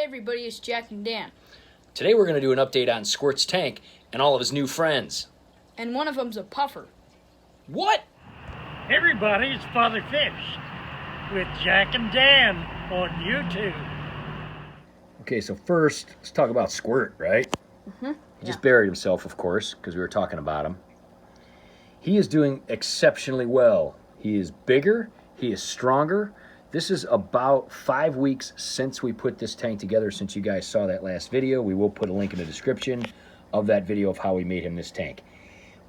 Hey everybody, it's Jack and Dan. Today we're going to do an update on Squirt's tank and all of his new friends. And one of them's a puffer. What? Everybody, it's Father Fish with Jack and Dan on YouTube. Okay, so first, let's talk about Squirt, right? He just buried himself, of course, because we were talking about him. He is doing exceptionally well. He is bigger, he is stronger. This is about 5 weeks since we put this tank together, since you guys saw that last video. We will put a link in the description of that video of how we made him this tank.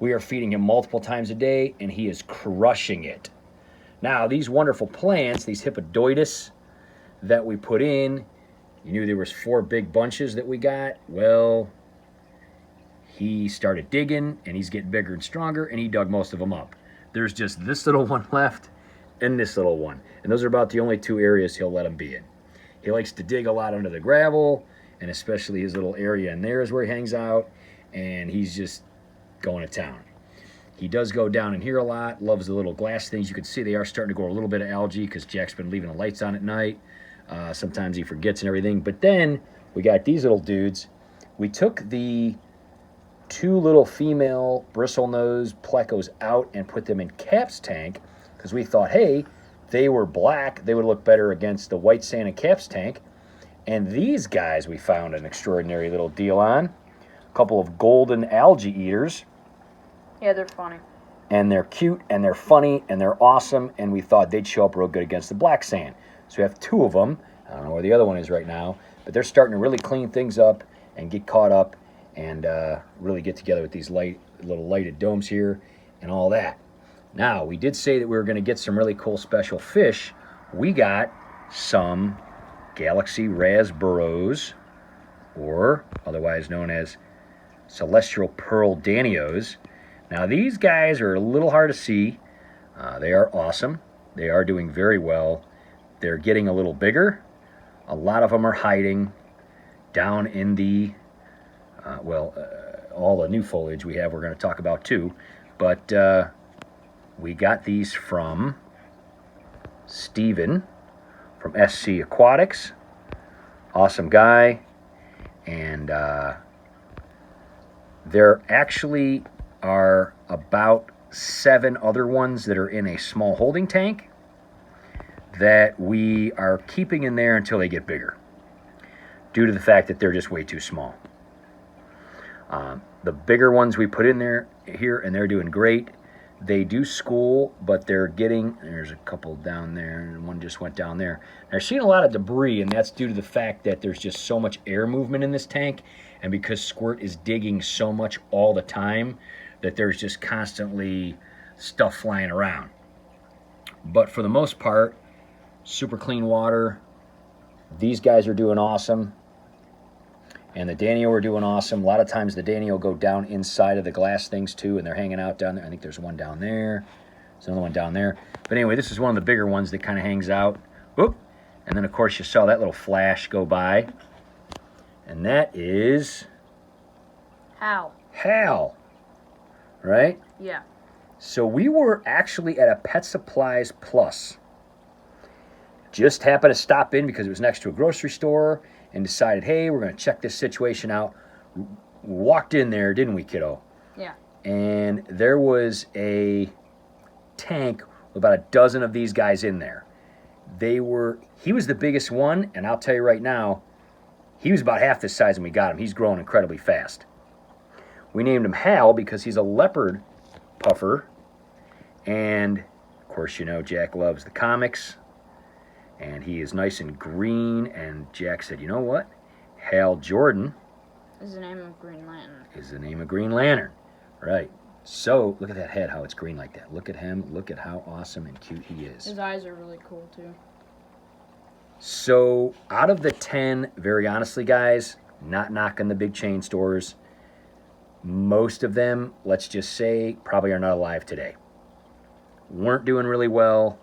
We are feeding him multiple times a day, and he is crushing it. Now, these wonderful plants, these Hippodoidus that we put in, you knew there was 4 big bunches that we got. Well, he started digging, and he's getting bigger and stronger, and he dug most of them up. There's just this little one left and this little one. And those are about the only 2 areas he'll let him be in. He likes to dig a lot under the gravel, and especially his little area in there is where he hangs out, and he's just going to town. He does go down in here a lot, loves the little glass things. You can see they are starting to grow a little bit of algae because Jack's been leaving the lights on at night. Sometimes he forgets and everything. But then we got these little dudes. We took the 2 little female bristlenose plecos out and put them in Cap's tank because we thought, hey, they were black, they would look better against the white sand in Cap's tank. And these guys we found an extraordinary little deal on. A couple of golden algae eaters. Yeah, they're funny. And they're cute, and they're funny, and they're awesome, and we thought they'd show up real good against the black sand. So we have 2 of them. I don't know where the other one is right now, but they're starting to really clean things up and get caught up and really get together with these little lighted domes here and all that. Now, we did say that we were going to get some really cool special fish. We got some Galaxy Rasburros, or otherwise known as celestial pearl danios. Now, these guys are a little hard to see. They are awesome. They are doing very well. They're getting a little bigger. A lot of them are hiding down in the, all the new foliage we have we're going to talk about too. But we got these from Steven from SC Aquatics. Awesome guy. And there actually are about 7 other ones that are in a small holding tank that we are keeping in there until they get bigger, due to the fact that they're just way too small. The bigger ones we put in there here, and they're doing great. They do school, but they're getting, there's a couple down there, and one just went down there. They're seeing a lot of debris, and that's due to the fact that there's just so much air movement in this tank, and because Squirt is digging so much all the time, that there's just constantly stuff flying around. But for the most part, super clean water. These guys are doing awesome. And the danio are doing awesome. A lot of times the danio go down inside of the glass things too, and they're hanging out down there. I think there's one down there. There's another one down there. But anyway, this is one of the bigger ones that kind of hangs out. Whoop. And then, of course, you saw that little flash go by. And that is Hal. Right? Yeah. So we were actually at a Pet Supplies Plus. Just happened to stop in because it was next to a grocery store and decided, hey, we're going to check this situation out. Walked in there, didn't we, kiddo? Yeah. And there was a tank with about a dozen of these guys in there. He was the biggest one, and I'll tell you right now, he was about half this size when we got him. He's growing incredibly fast. We named him Hal because he's a leopard puffer. And, of course, you know Jack loves the comics. And he is nice and green. And Jack said, you know what? Hal Jordan Is the name of Green Lantern. Is the name of Green Lantern. Right. So, look at that head, how it's green like that. Look at him. Look at how awesome and cute he is. His eyes are really cool, too. So, out of the 10, very honestly, guys, not knocking the big chain stores, most of them, let's just say, probably are not alive today. Weren't doing really well.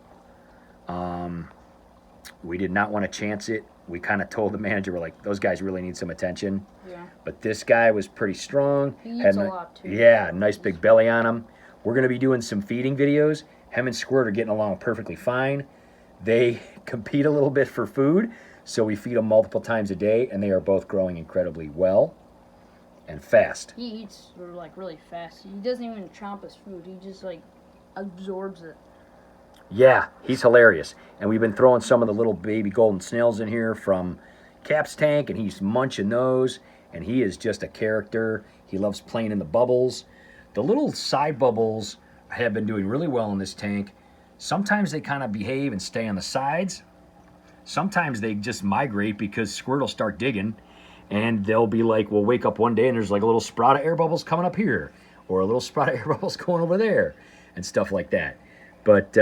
We did not want to chance it. We kind of told the manager, we're like, those guys really need some attention. Yeah. But this guy was pretty strong. He eats a lot, too. Yeah, nice big belly on him. We're going to be doing some feeding videos. Him and Squirt are getting along perfectly fine. They compete a little bit for food. So we feed them multiple times a day, and they are both growing incredibly well and fast. He eats like really fast. He doesn't even chomp his food. He just like absorbs it. Yeah, he's hilarious. And we've been throwing some of the little baby golden snails in here from Cap's tank, and he's munching those. And he is just a character. He loves playing in the bubbles. The little side bubbles have been doing really well in this tank. Sometimes they kind of behave and stay on the sides. Sometimes they just migrate because Squirt will start digging, and they'll be like, we'll wake up one day and there's like a little sprout of air bubbles coming up here, or a little sprout of air bubbles going over there, and stuff like that. But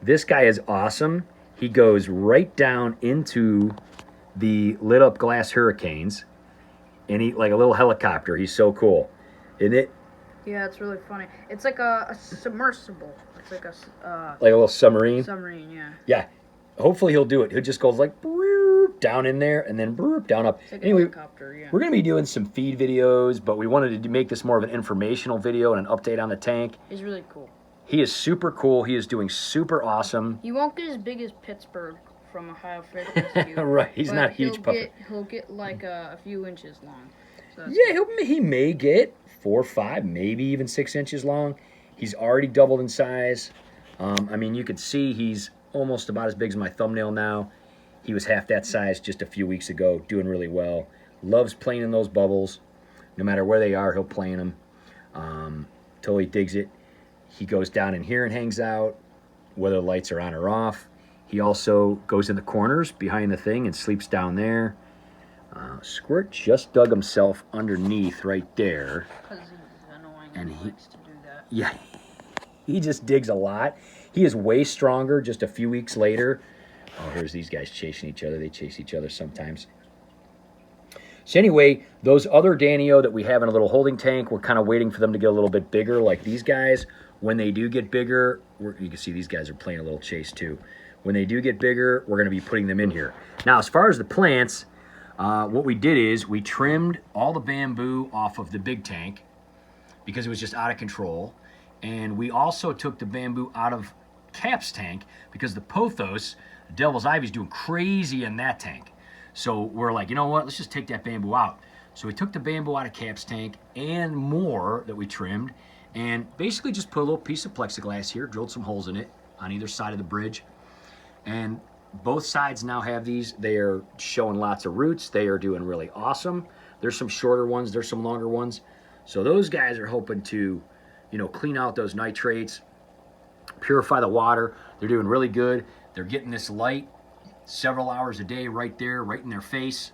this guy is awesome. He goes right down into the lit up glass hurricanes, and he like a little helicopter. He's so cool, isn't it? Yeah, it's really funny. It's like a submersible. It's like a Like a little submarine. submarine. Yeah. Yeah. Hopefully he'll do it. He'll just go like down in there and then down up. It's like Anyway, a helicopter. Yeah. we're going to be doing some feed videos, but we wanted to make this more of an informational video and an update on the tank. He's really cool. He is super cool. He is doing super awesome. He won't get as big as Pittsburgh from Ohio Fish Rescue. Right, he's but not a huge puppet. He'll get like a few inches long. So that's Yeah, he may get 4 or 5, maybe even 6 inches long. He's already doubled in size. I mean, you can see he's almost about as big as my thumbnail now. He was half that size just a few weeks ago, doing really well. Loves playing in those bubbles. No matter where they are, he'll play in them. Totally digs it. He goes down in here and hangs out, whether the lights are on or off. He also goes in the corners behind the thing and sleeps down there. Squirt just dug himself underneath right there. because he's annoying And and he- likes to do that. Yeah, he just digs a lot. He is way stronger just a few weeks later. Oh, here's these guys chasing each other. They chase each other sometimes. So anyway, those other danio that we have in a little holding tank, we're kind of waiting for them to get a little bit bigger like these guys. When they do get bigger, you can see these guys are playing a little chase too. When they do get bigger, we're going to be putting them in here. Now, as far as the plants, what we did is we trimmed all the bamboo off of the big tank because it was just out of control. And we also took the bamboo out of Cap's tank because the pothos, the devil's ivy, is doing crazy in that tank. So we're like, you know what, let's just take that bamboo out. So we took the bamboo out of Cap's tank and more that we trimmed, and basically just put a little piece of plexiglass here, drilled some holes in it on either side of the bridge. And both sides now have these. They are showing lots of roots. They are doing really awesome. There's some shorter ones, there's some longer ones. So those guys are hoping to, you know, clean out those nitrates, purify the water. They're doing really good. They're getting this light several hours a day right there, right in their face,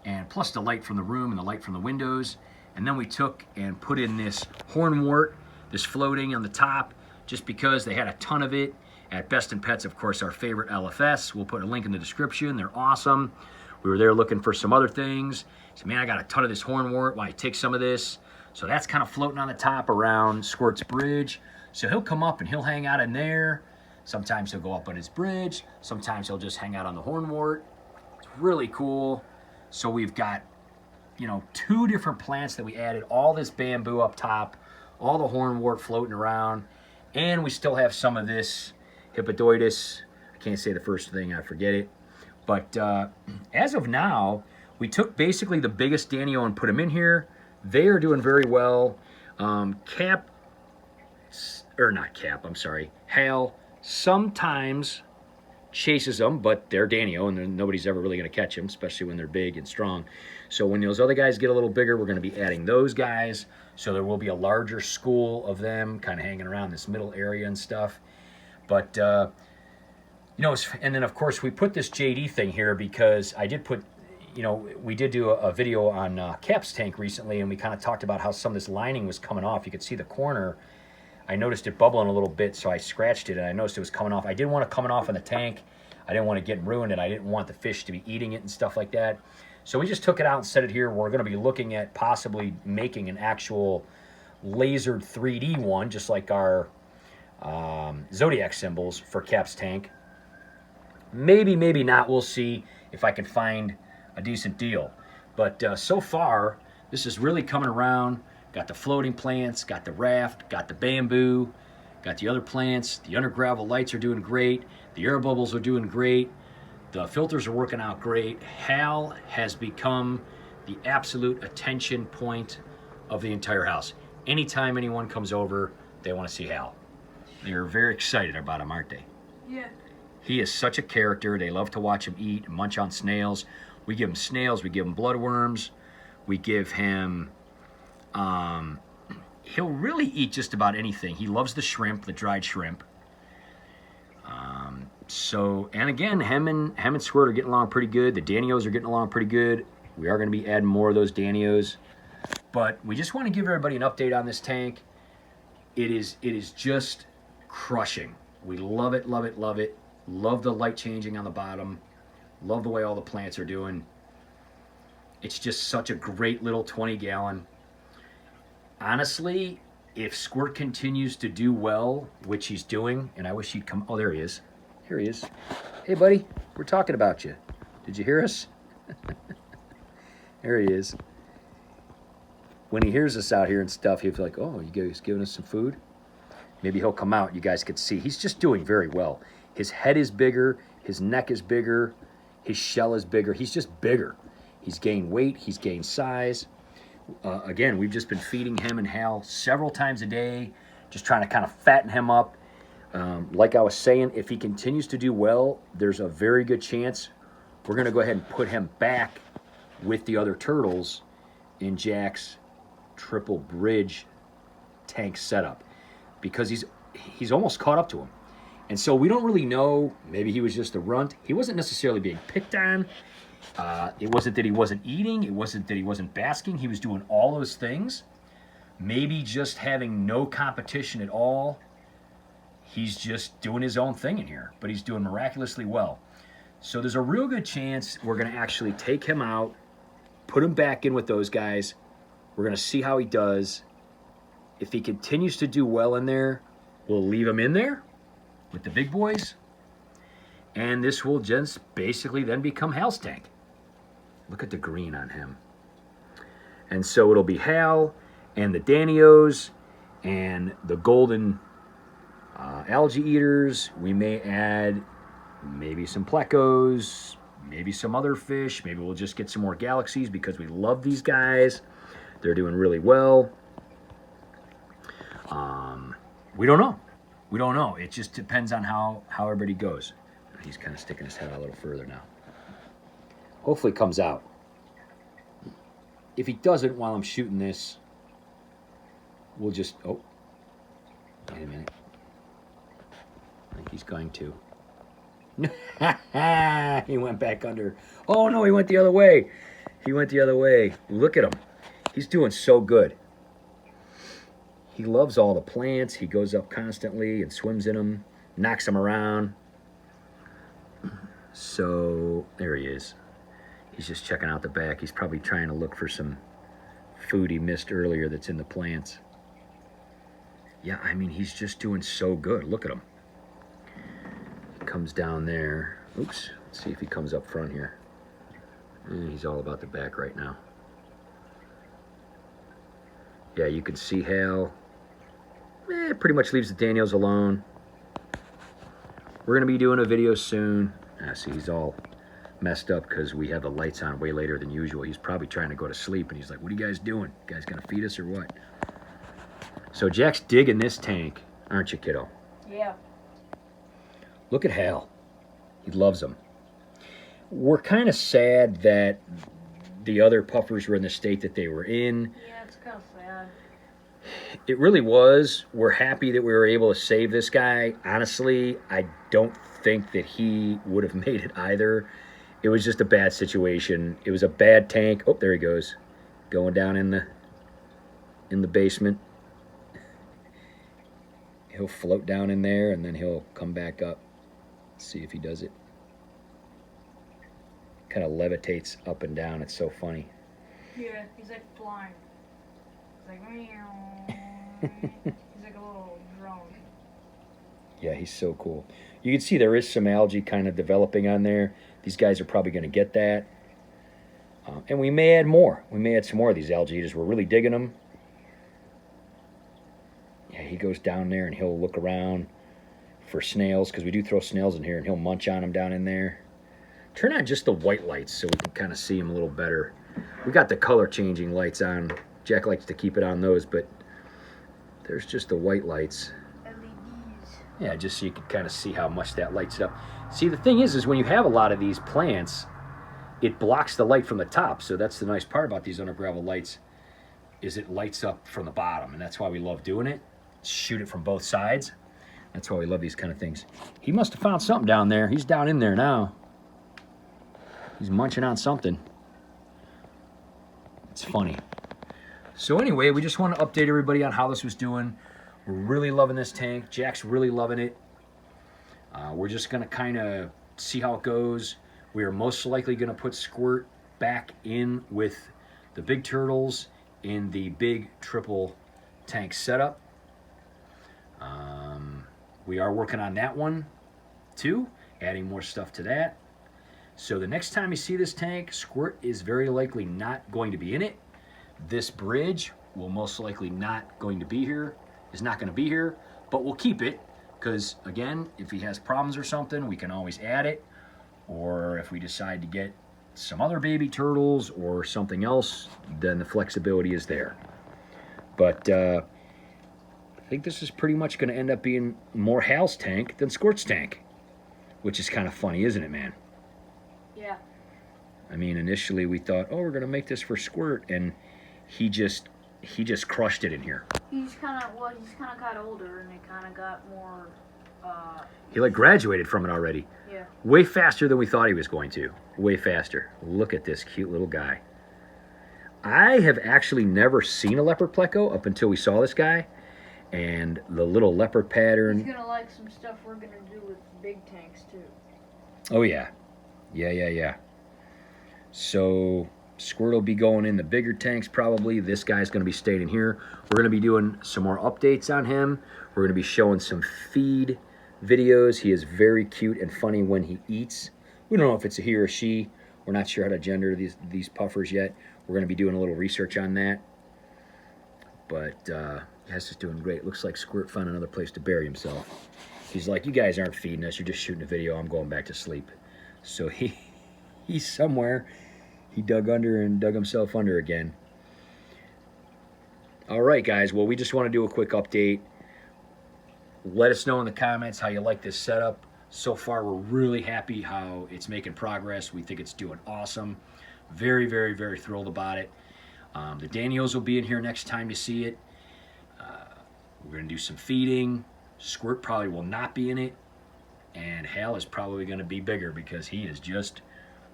and plus the light from the room and the light from the windows. And then we took and put in this hornwort, this floating on the top, just because they had a ton of it at Best in Pets, of course, our favorite LFS. We'll put a link in the description. They're awesome. We were there looking for some other things. So, man, I got a ton of this hornwort. Why, take some of this. So that's kind of floating on the top around Squirt's bridge. So he'll come up and he'll hang out in there. Sometimes he'll go up on his bridge. Sometimes he'll just hang out on the hornwort. It's really cool. So we've got, you know, 2 different plants that we added. All this bamboo up top, all the hornwort floating around, and we still have some of this Hippodoidus. I can't say the first thing, I forget it. But as of now, we took basically the biggest danio and put them in here. They are doing very well. Hal sometimes chases them, but they're danio, and then nobody's ever really going to catch them, especially when they're big and strong. So when those other guys get a little bigger, we're going to be adding those guys. So there will be a larger school of them kind of hanging around this middle area and stuff. But, you know, and then, of course, we put this JD thing here because I did put, you know, we did do a video on Cap's tank recently, and we kind of talked about how some of this lining was coming off. You could see the corner. I noticed it bubbling a little bit, so I scratched it, and I noticed it was coming off. I didn't want it coming off in the tank. I didn't want to get ruined, and I didn't want the fish to be eating it and stuff like that. So we just took it out and set it here. We're going to be looking at possibly making an actual lasered 3D one, just like our Zodiac symbols for Cap's tank. Maybe, maybe not. We'll see if I can find a decent deal. But so far, this is really coming around. Got the floating plants, got the raft, got the bamboo, got the other plants. The under gravel lights are doing great. The air bubbles are doing great. The filters are working out great. Hal has become the absolute attention point of the entire house. Anytime anyone comes over, they want to see Hal. They're very excited about him, aren't they? Yeah. He is such a character. They love to watch him eat and munch on snails. We give him snails. We give him bloodworms. We give him... he'll really eat just about anything. He loves the shrimp, the dried shrimp. And again, him and Squirt are getting along pretty good. The danios are getting along pretty good. We are going to be adding more of those danios. But we just want to give everybody an update on this tank. It is just crushing. We love it, love it, love it. Love the light changing on the bottom. Love the way all the plants are doing. It's just such a great little 20-gallon. Honestly, if Squirt continues to do well, which he's doing, and I wish he'd come... Oh, there he is. Here he is. Hey, buddy, we're talking about you. Did you hear us? There he is. When he hears us out here and stuff, he'll be like, oh, you guys giving us some food? Maybe he'll come out. You guys could see. He's just doing very well. His head is bigger. His neck is bigger. His shell is bigger. He's just bigger. He's gained weight. He's gained size. Again, we've just been feeding him and Hal several times a day, just trying to kind of fatten him up. Like I was saying, if he continues to do well, there's a very good chance we're going to go ahead and put him back with the other turtles in Jack's triple bridge tank setup, because he's almost caught up to him. And so we don't really know. Maybe he was just a runt. He wasn't necessarily being picked on. It wasn't that he wasn't eating. It wasn't that he wasn't basking. He was doing all those things. Maybe just having no competition at all. He's just doing his own thing in here, but he's doing miraculously well. So there's a real good chance we're going to actually take him out, put him back in with those guys. We're going to see how he does. If he continues to do well in there, we'll leave him in there with the big boys. And this will just basically then become Hal's tank. Look at the green on him. And so it'll be Hal and the danios and the golden algae eaters. We may add maybe some plecos, maybe some other fish. Maybe we'll just get some more galaxies because we love these guys. They're doing really well. We don't know. We don't know. It just depends on how everybody goes. He's kind of sticking his head out a little further now. Hopefully it comes out. If he doesn't while I'm shooting this, we'll just... Oh. Wait a minute. I think he's going to. He went back under. Oh, no, he went the other way. He went the other way. Look at him. He's doing so good. He loves all the plants. He goes up constantly and swims in them, knocks them around. So there he is. He's just checking out the back. He's probably trying to look for some food he missed earlier that's in the plants. Yeah, I mean, he's just doing so good. Look at him. He comes down there. Oops. Let's see if he comes up front here. He's all about the back right now. Yeah, you can see Hal. Pretty much leaves the danios alone. We're going to be doing a video soon. See, he's all messed up because we have the lights on way later than usual. He's probably trying to go to sleep, and he's like, what are you guys doing? You guys going to feed us or what? So Jack's digging this tank, aren't you, kiddo? Yeah. Look at Hal. He loves them. We're kind of sad that the other puffers were in the state that they were in. Yeah, it's kind of sad. It really was. We're happy that we were able to save this guy. Honestly, I don't think that he would have made it either. It was just a bad situation. It was a bad tank. Oh, there he goes. Going down in the basement. He'll float down in there and then he'll come back up. See if he does it. Kind of levitates up and down. It's so funny. Yeah, he's like flying. He's like, meow. He's like a little drone. Yeah, he's so cool. You can see there is some algae kind of developing on there. These guys are probably going to get that. And we may add more. We may add some more of these algae eaters. We're really digging them. Yeah, he goes down there and he'll look around for snails, because we do throw snails in here, and he'll munch on them down in there. Turn on just the white lights so we can kind of see them a little better. We got the color changing lights on. Jack likes to keep it on those, but there's just the white lights. LEDs. Yeah, just so you can kind of see how much that lights it up. See, the thing is when you have a lot of these plants, it blocks the light from the top. So that's the nice part about these under gravel lights, is it lights up from the bottom, and that's why we love doing it. Shoot it from both sides. That's why we love these kind of things. He must have found something down there. He's down in there now. He's munching on something. It's funny. So anyway, we just want to update everybody on how this was doing. We're really loving this tank. Jack's really loving it. We're just going to kind of see how it goes. We are most likely going to put Squirt back in with the big turtles in the big triple tank setup. We are working on that one too, adding more stuff to that. So the next time you see this tank, Squirt is very likely not going to be in it. This bridge will most likely not going to be here, is not going to be here, but we'll keep it because, again, if he has problems or something, we can always add it. Or if we decide to get some other baby turtles or something else, then the flexibility is there. But I think this is pretty much going to end up being more Hal's tank than Squirt's tank, which is kind of funny, isn't it, man? Yeah. I mean, initially we thought, oh, we're going to make this for Squirt, and he just crushed it in here. He's kind of got older, and it kind of got more. He like graduated from it already. Yeah. Way faster than we thought he was going to. Way faster. Look at this cute little guy. I have actually never seen a leopard pleco up until we saw this guy, and the little leopard pattern. He's gonna like some stuff we're gonna do with big tanks too. Oh yeah, yeah. So Squirt will be going in the bigger tanks probably. This guy's going to be staying in here. We're going to be doing some more updates on him. We're going to be showing some feed videos. He is very cute and funny when he eats. We don't know if it's a he or she. We're not sure how to gender these puffers yet. We're going to be doing a little research on that. But yes, it's doing great. Looks like Squirt found another place to bury himself. He's like, you guys aren't feeding us. You're just shooting a video. I'm going back to sleep. So he's somewhere. He dug under and dug himself under again. All right, guys. Well, we just want to do a quick update. Let us know in the comments how you like this setup. So far, we're really happy how it's making progress. We think it's doing awesome. Very, very, very thrilled about it. The danios will be in here next time you see it. We're going to do some feeding. Squirt probably will not be in it. And Hal is probably going to be bigger because he is just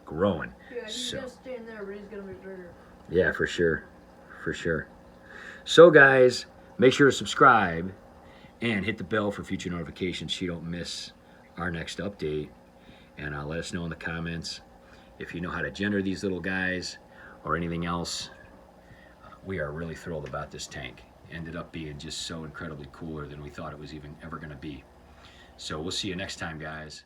growing. Yeah, he's just staying there, but he's gonna be bigger. Yeah, for sure. For sure. So, guys, make sure to subscribe and hit the bell for future notifications so you don't miss our next update. And let us know in the comments if you know how to gender these little guys or anything else. We are really thrilled about this tank. Ended up being just so incredibly cooler than we thought it was even ever going to be. So we'll see you next time, guys.